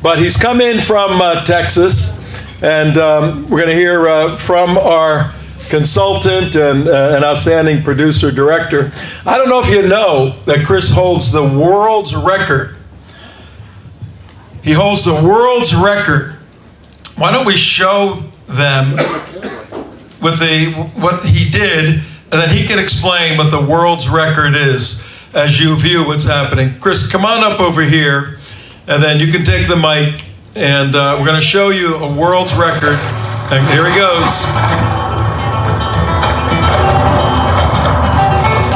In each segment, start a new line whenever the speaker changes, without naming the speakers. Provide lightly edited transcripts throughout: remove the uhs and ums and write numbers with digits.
But he's come in from Texas, and we're going to hear from our consultant and an outstanding producer director. I don't know if you know that Chris holds the world's record. He holds the world's record. Why don't we show them with what he did, and then he can explain what the world's record is as you view what's happening. Chris, come on up over here, and then you can take the mic, and we're going to show you a world's record. And here he goes.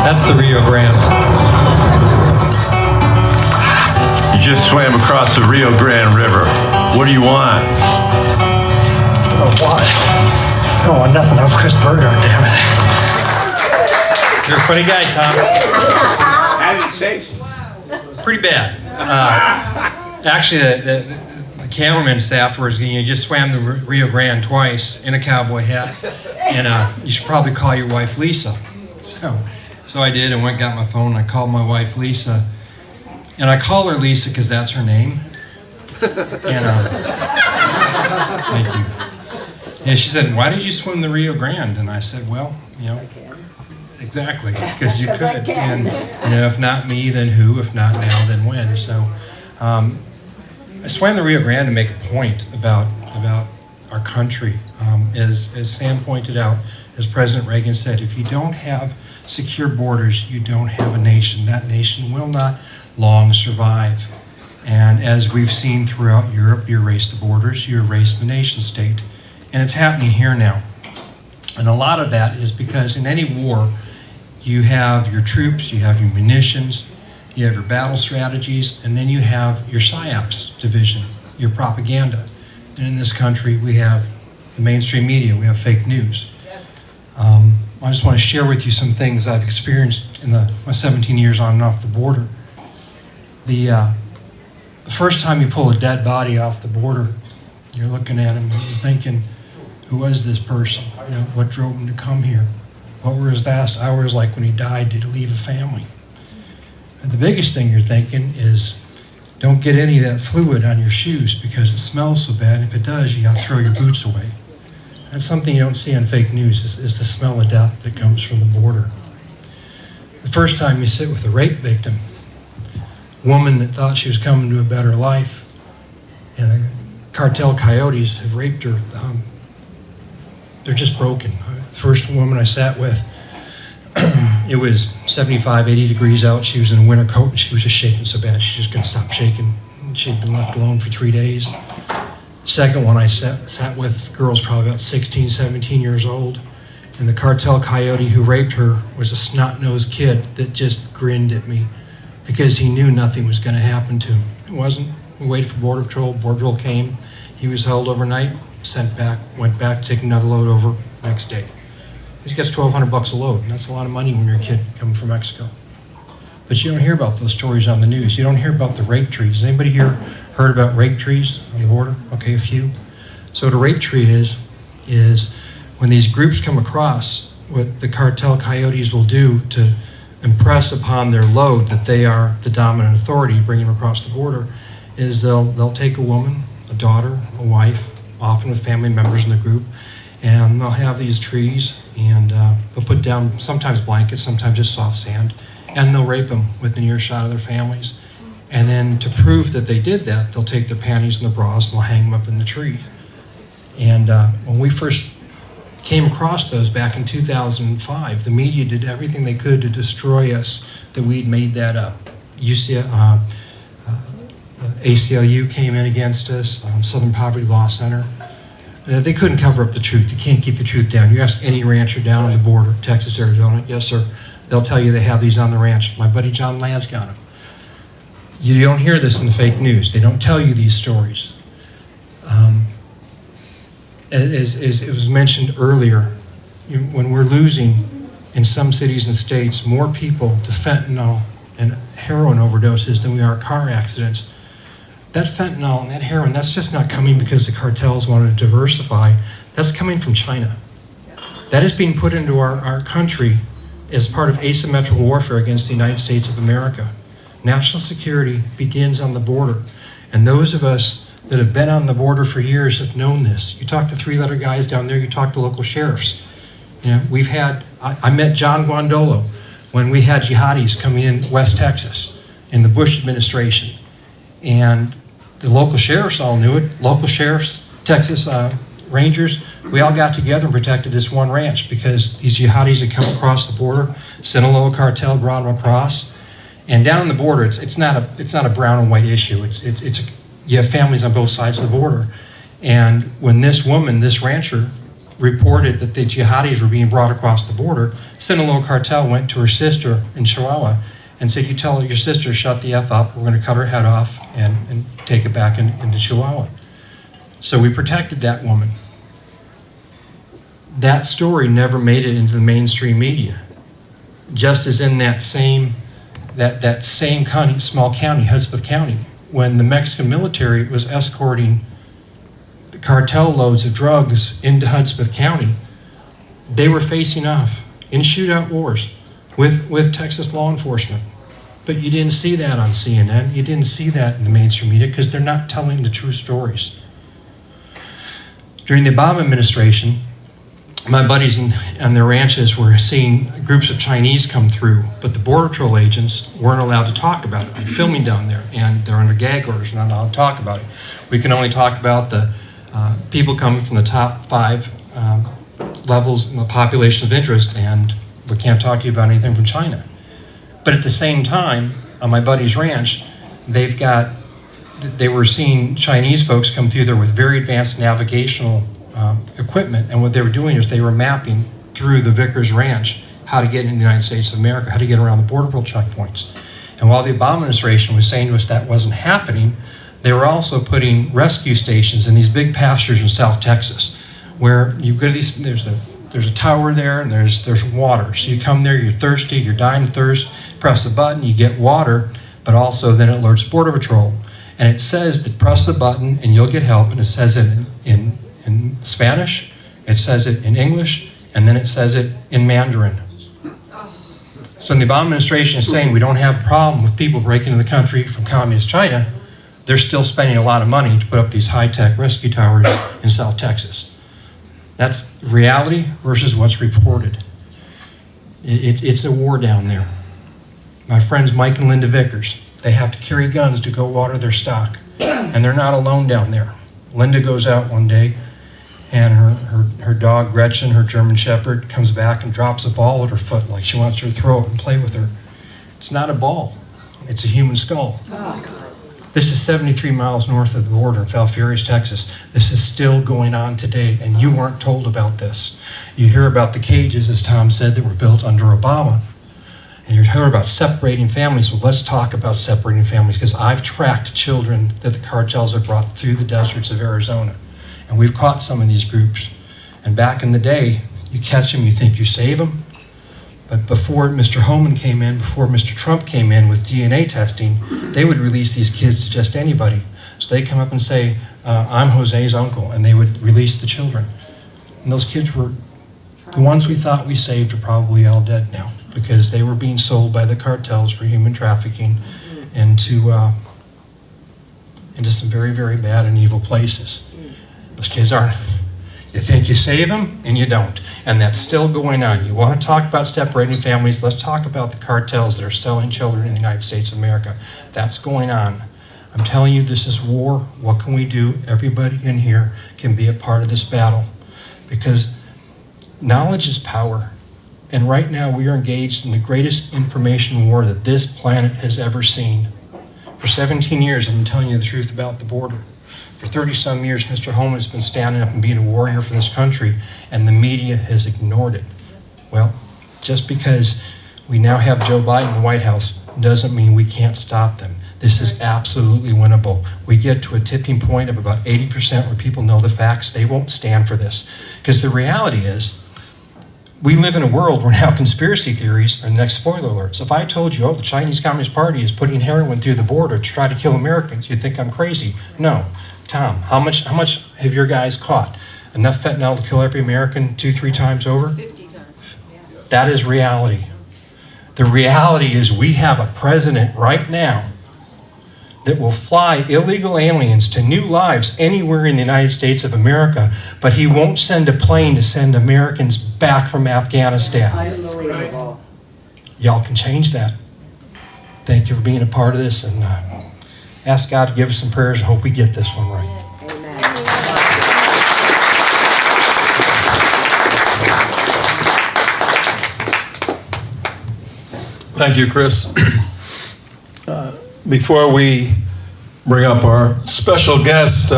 That's the Rio Grande.
You just swam across the Rio Grande River. What do you want?
Oh, what? I don't want nothing. I'm Chris Burgard, damn it.
You're a funny guy, Tom.
How did it taste?
Pretty bad. Actually, the cameraman said afterwards, you just swam the Rio Grande twice in a cowboy hat, and you should probably call your wife Lisa. So I did, and went and got my phone, and I called my wife Lisa. And I call her Lisa because that's her name. And thank you. And she said, "Why did you swim the Rio Grande?" And I said, "Well, exactly, because you could. And if not me, then who? If not now, then when?" So I swam the Rio Grande to make a point about our country. As Sam pointed out, as President Reagan said, if you don't have secure borders, you don't have a nation. That nation will not long survive. And as we've seen throughout Europe, you erase the borders, you erase the nation state. And it's happening here now. And a lot of that is because in any war, you have your troops, you have your munitions, you have your battle strategies, and then you have your PSYOPs division, your propaganda. And in this country, we have the mainstream media, we have fake news. I just want to share with you some things I've experienced in my 17 years on and off the border. The first time you pull a dead body off the border, you're looking at him and you're thinking, who was this person? What drove him to come here? What were his last hours like when he died? Did he leave a family? And the biggest thing you're thinking is, don't get any of that fluid on your shoes because it smells so bad. If it does, you gotta throw your boots away. That's something you don't see on fake news, is the smell of death that comes from the border. The first time you sit with a rape victim, a woman that thought she was coming to a better life, and the cartel coyotes have raped her, they're just broken. The first woman I sat with, it was 75, 80 degrees out. She was in a winter coat and she was just shaking so bad she just couldn't stop shaking. She'd been left alone for 3 days. Second one I sat with, girl's probably about 16, 17 years old, and the cartel coyote who raped her was a snot-nosed kid that just grinned at me because he knew nothing was going to happen to him. It wasn't. We waited for Border Patrol. Border Patrol came. He was held overnight, sent back, went back, taking another load over next day. He gets $1,200 a load, and that's a lot of money when you're a kid coming from Mexico. But you don't hear about those stories on the news. You don't hear about the rape trees. Anybody here heard about rape trees on the border? Okay, a few. So what a rape tree is when these groups come across, what the cartel coyotes will do to impress upon their load that they are the dominant authority, bringing them across the border, is they'll take a woman, a daughter, a wife, often with family members in the group, and they'll have these trees, and they'll put down sometimes blankets, sometimes just soft sand, and they'll rape them within earshot of their families. And then to prove that they did that, they'll take their panties and their bras and they'll hang them up in the tree. And when we first came across those back in 2005, the media did everything they could to destroy us, that we'd made that up. ACLU came in against us, Southern Poverty Law Center. They couldn't cover up the truth. You can't keep the truth down. You ask any rancher down on the border, Texas, Arizona, yes sir, they'll tell you they have these on the ranch. My buddy John Ladd's got them. You don't hear this in the fake news. They don't tell you these stories. As it was mentioned earlier, when we're losing in some cities and states more people to fentanyl and heroin overdoses than we are car accidents, that fentanyl and that heroin, that's just not coming because the cartels want to diversify. That's coming from China. That is being put into our country as part of asymmetrical warfare against the United States of America. National security begins on the border. And those of us that have been on the border for years have known this. You talk to three-letter guys down there, you talk to local sheriffs. You know, we've had, I met John Guandolo when we had jihadis coming in West Texas in the Bush administration. And the local sheriffs all knew it. Local sheriffs, Texas Rangers, we all got together and protected this one ranch because these jihadis had come across the border. Sinaloa cartel brought them across. And down on the border, it's not a brown and white issue. You have families on both sides of the border. And when this woman, this rancher, reported that the jihadis were being brought across the border, Sinaloa cartel went to her sister in Chihuahua and said, you tell your sister to shut the F up, we're going to cut her head off and take it back into Chihuahua. So we protected that woman. That story never made it into the mainstream media. Just as in that same county, small county, Hudspeth County, when the Mexican military was escorting the cartel loads of drugs into Hudspeth County, they were facing off in shootout wars with Texas law enforcement. But you didn't see that on CNN. You didn't see that in the mainstream media because they're not telling the true stories. During the Obama administration, my buddies on their ranches were seeing groups of Chinese come through, but the Border Patrol agents weren't allowed to talk about it. I'm filming down there, and they're under gag orders, not allowed to talk about it. We can only talk about the people coming from the top 5 levels in the population of interest, and we can't talk to you about anything from China. But at the same time, on my buddy's ranch, they were seeing Chinese folks come through there with very advanced navigational equipment, and what they were doing is they were mapping through the Vickers Ranch how to get into the United States of America, how to get around the Border Patrol checkpoints. And while the Obama administration was saying to us that wasn't happening, they were also putting rescue stations in these big pastures in South Texas, where you go to these. There's a tower there, and there's water. So you come there, you're thirsty, you're dying of thirst. Press the button, you get water, but also then it alerts Border Patrol, and it says that press the button and you'll get help, and it says it in Spanish, it says it in English, and then it says it in Mandarin. So when the Obama administration is saying we don't have a problem with people breaking into the country from communist China, they're still spending a lot of money to put up these high-tech rescue towers in South Texas. That's reality versus what's reported. It's a war down there. My friends Mike and Linda Vickers, they have to carry guns to go water their stock, and they're not alone down there. Linda goes out one day, and her dog Gretchen, her German Shepherd, comes back and drops a ball at her foot like she wants her to throw it and play with her. It's not a ball, it's a human skull. This is 73 miles north of the border in Falfurrias, Texas. This is still going on today, and you weren't told about this. You hear about the cages, as Tom said, that were built under Obama. And you hear about separating families. Well, let's talk about separating families, because I've tracked children that the cartels have brought through the deserts of Arizona. And we've caught some of these groups. And back in the day, you catch them, you think you save them. But before Mr. Homan came in, before Mr. Trump came in with DNA testing, they would release these kids to just anybody. So they come up and say, I'm Jose's uncle, and they would release the children. And those kids were, the ones we thought we saved are probably all dead now, because they were being sold by the cartels for human trafficking into some very, very bad and evil places. Those kids aren't, you think you save them, and you don't. And that's still going on. You want to talk about separating families, let's talk about the cartels that are selling children in the United States of America. That's going on. I'm telling you, this is war. What can we do? Everybody in here can be a part of this battle, because knowledge is power. And right now we are engaged in the greatest information war that this planet has ever seen. For 17 years, I've been telling you the truth about the border. For 30-some years, Mr. Homan has been standing up and being a warrior for this country, and the media has ignored it. Well, just because we now have Joe Biden in the White House doesn't mean we can't stop them. This is absolutely winnable. We get to a tipping point of about 80% where people know the facts. They won't stand for this. Because the reality is, we live in a world where now conspiracy theories are the next spoiler alert. So if I told you, the Chinese Communist Party is putting heroin through the border to try to kill Americans, you'd think I'm crazy. No. Tom, how much have your guys caught? Enough fentanyl to kill every American 2-3 times over?
50 times. Yeah.
That is reality. The reality is we have a president right now that will fly illegal aliens to new lives anywhere in the United States of America, but he won't send a plane to send Americans back from Afghanistan.
Unbelievable.
Y'all can change that. Thank you for being a part of this, and ask God to give us some prayers and hope we get this one right.
Amen.
Thank you, Chris. Before we bring up our special guest,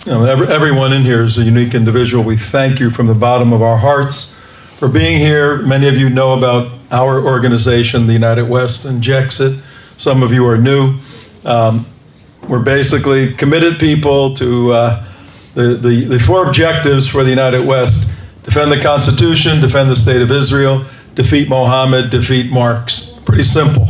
everyone in here is a unique individual. We thank you from the bottom of our hearts for being here. Many of you know about our organization, the United West, and Jexit. Some of you are new. We're basically committed people to the four objectives for the United West: defend the Constitution, defend the State of Israel, defeat Mohammed, defeat Marx. Pretty simple.